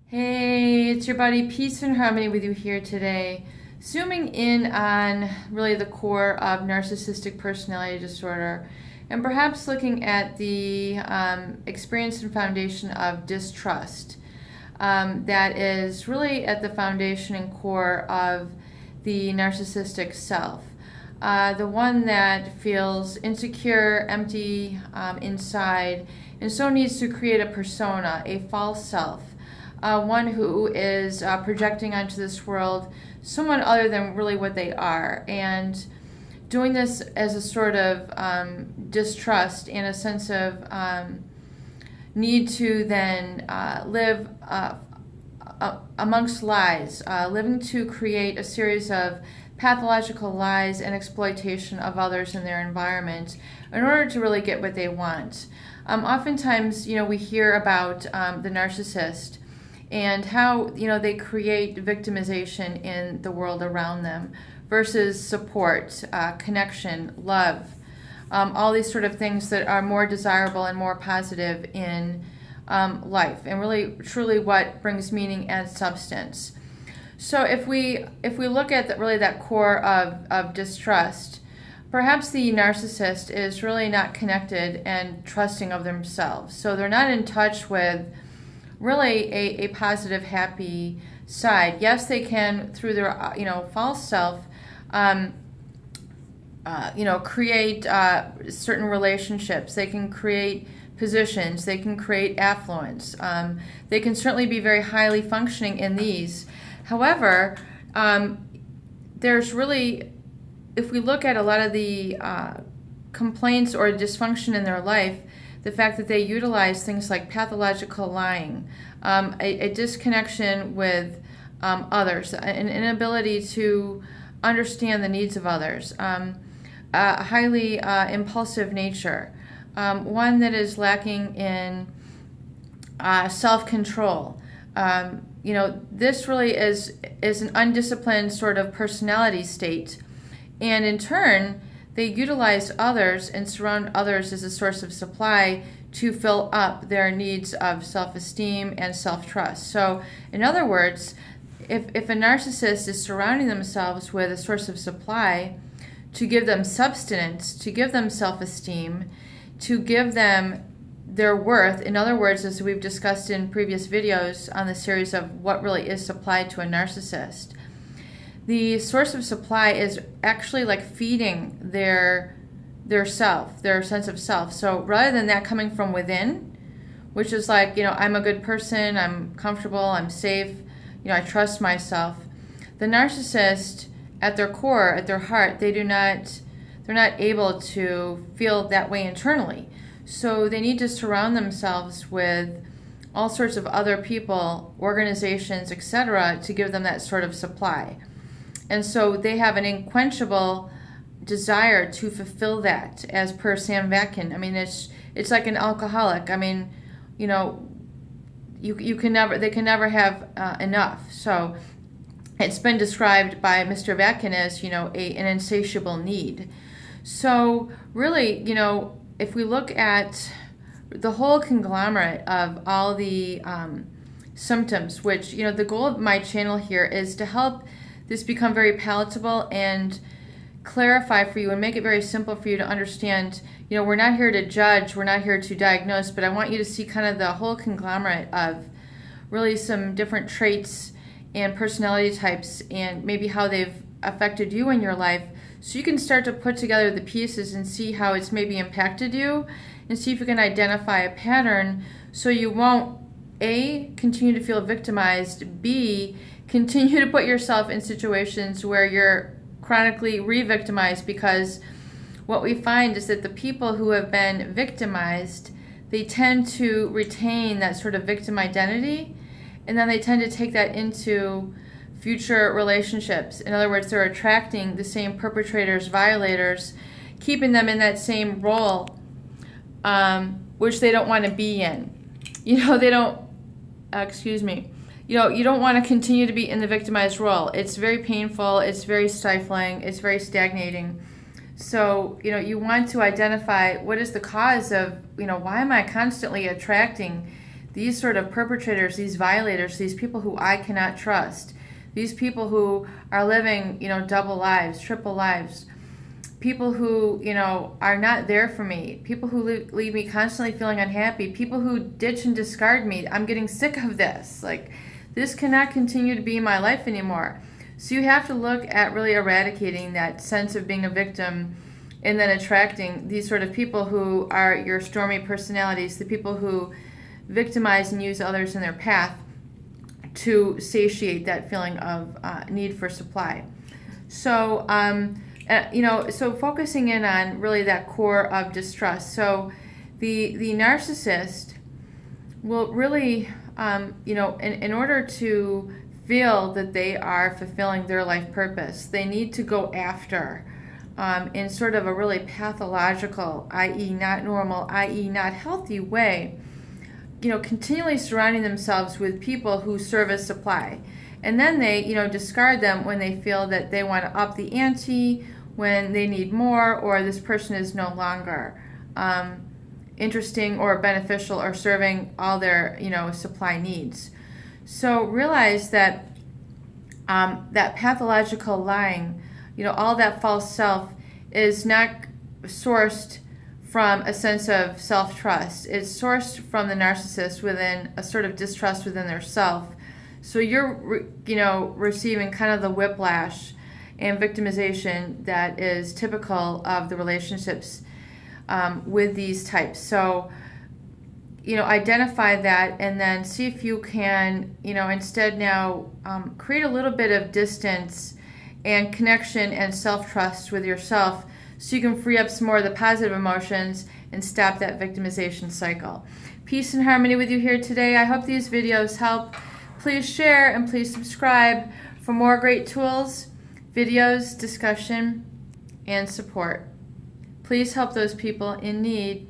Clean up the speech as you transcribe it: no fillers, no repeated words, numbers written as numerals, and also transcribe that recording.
Hey, it's your buddy Peace and Harmony with you here today. Zooming in on really the core of narcissistic personality disorder and perhaps looking at the experience and foundation of distrust. That is really at the foundation and core of the narcissistic self. The one that feels insecure, empty inside, and so needs to create a persona, a false self. One who is projecting onto this world someone other than really what they are, and doing this as a sort of distrust and a sense of need to then live amongst lies, living to create a series of pathological lies and exploitation of others in their environment in order to really get what they want. Oftentimes, we hear about the narcissist and how they create victimization in the world around them versus support, connection, love, all these sort of things that are more desirable and more positive in life, and really truly what brings meaning and substance. So if we look at that core of distrust, perhaps the narcissist is really not connected and trusting of themselves. So they're not in touch with really a positive, happy side. Yes, they can, through their false self, create certain relationships. They can create positions. They can create affluence. They can certainly be very highly functioning in these. However, there's really, if we look at a lot of the complaints or dysfunction in their life, the fact that they utilize things like pathological lying, a disconnection with others, an inability to understand the needs of others, a highly impulsive nature, one that is lacking in self-control. This really is an undisciplined sort of personality state, and in turn, they utilize others and surround others as a source of supply to fill up their needs of self-esteem and self-trust. So, in other words, if a narcissist is surrounding themselves with a source of supply to give them substance, to give them self-esteem, to give them their worth, in other words, as we've discussed in previous videos on the series of what really is supplied to a narcissist, the source of supply is actually like feeding their self, their sense of self. So rather than that coming from within, which is like, I'm a good person, I'm comfortable, I'm safe, I trust myself, the narcissist at their core, at their heart, they're not able to feel that way internally. So they need to surround themselves with all sorts of other people, organizations, etc., to give them that sort of supply. And so they have an unquenchable desire to fulfill that, as per Sam Vatkin. I mean, it's like an alcoholic. I mean, they can never have enough. So it's been described by Mr. Vatkin as, an insatiable need. So really, if we look at the whole conglomerate of all the symptoms, which, the goal of my channel here is to help this become very palatable and clarify for you and make it very simple for you to understand. We're not here to judge, we're not here to diagnose, but I want you to see kind of the whole conglomerate of really some different traits and personality types and maybe how they've affected you in your life, so you can start to put together the pieces and see how it's maybe impacted you and see if you can identify a pattern so you won't, A, continue to feel victimized, B, continue to put yourself in situations where you're chronically re-victimized, because what we find is that the people who have been victimized, they tend to retain that sort of victim identity, and then they tend to take that into future relationships. In other words, they're attracting the same perpetrators, violators, keeping them in that same role, which they don't want to be in. They don't, you don't want to continue to be in the victimized role. It's very painful, it's very stifling, it's very stagnating. So, you want to identify what is the cause of, why am I constantly attracting these sort of perpetrators, these violators, these people who I cannot trust, these people who are living, double lives, triple lives, people who, are not there for me, people who leave me constantly feeling unhappy, people who ditch and discard me. I'm getting sick of this. Like, this cannot continue to be my life anymore. So you have to look at really eradicating that sense of being a victim, and then attracting these sort of people who are your stormy personalities, the people who victimize and use others in their path to satiate that feeling of need for supply. So, so focusing in on really that core of distrust. So the narcissist will really, in order to feel that they are fulfilling their life purpose, they need to go after, in sort of a really pathological, i.e. not normal, i.e. not healthy way, continually surrounding themselves with people who serve as supply. And then they, discard them when they feel that they want to up the ante, when they need more, or this person is no longer interesting or beneficial or serving all their, supply needs. So realize that that pathological lying, all that false self is not sourced from a sense of self-trust. It's sourced from the narcissist within a sort of distrust within their self. So you're, receiving kind of the whiplash and victimization that is typical of the relationships with these types. So, identify that, and then see if you can, instead now create a little bit of distance and connection and self-trust with yourself, so you can free up some more of the positive emotions and stop that victimization cycle. Peace and harmony with you here today. I hope these videos help. Please share and please subscribe for more great tools, videos, discussion, and support. Please help those people in need.